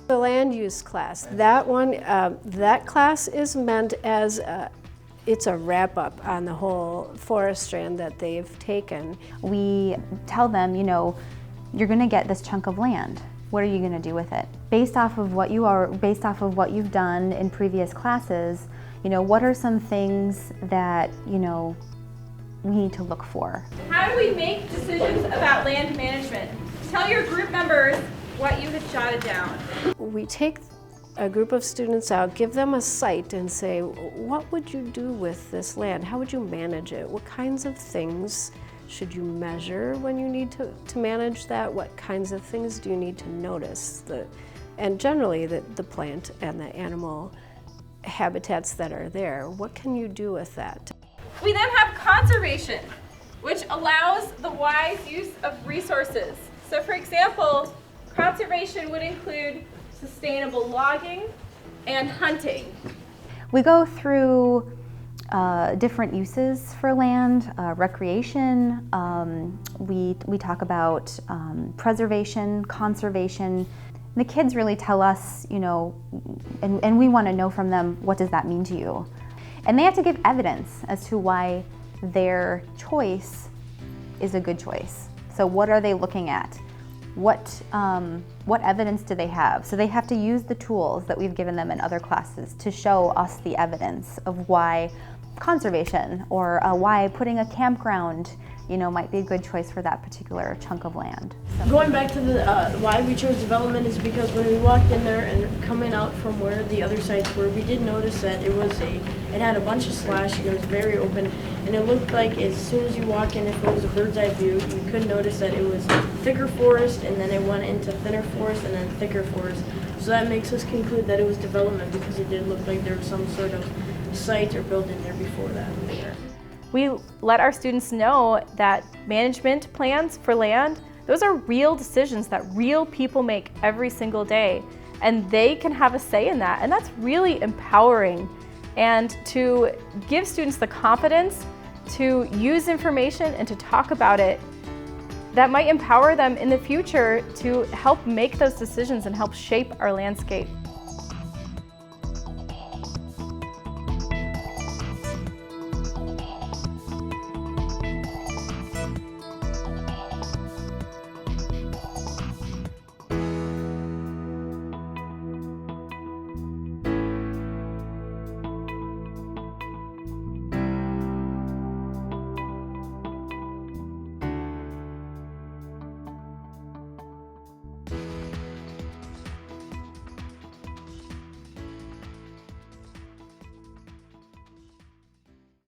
The land use class, that one, that class is meant as it's a wrap-up on the whole forest strand that they've taken. We tell them, you know, you're going to get this chunk of land. What are you going to do with it? Based off of what you've done in previous classes, you know, what are some things that, you know, we need to look for? How do we make decisions about land management? Tell your group members what you had jotted down. We take a group of students out, give them a site and say, what would you do with this land? How would you manage it? What kinds of things should you measure when you need to manage that? What kinds of things do you need to notice? And generally the plant and the animal habitats that are there, what can you do with that? We then have conservation, which allows the wise use of resources. So for example, conservation would include sustainable logging and hunting. We go through different uses for land, recreation. We talk about preservation, conservation. The kids really tell us, you know, and we want to know from them, what does that mean to you? And they have to give evidence as to why their choice is a good choice. So what are they looking at? What evidence do they have? So they have to use the tools that we've given them in other classes to show us the evidence of why conservation or why putting a campground, you know, might be a good choice for that particular chunk of land. So. Going back to the why we chose development is because when we walked in there and coming out from where the other sites were, we did notice that it had a bunch of slashing, it was very open, and it looked like as soon as you walk in, if it was a bird's eye view, you could notice that it was thicker forest, and then it went into thinner forest, and then thicker forest. So that makes us conclude that it was development because it did look like there was some sort of site or building there before that. We let our students know that management plans for land, those are real decisions that real people make every single day, and they can have a say in that, and that's really empowering. And to give students the confidence to use information and to talk about it, that might empower them in the future to help make those decisions and help shape our landscape.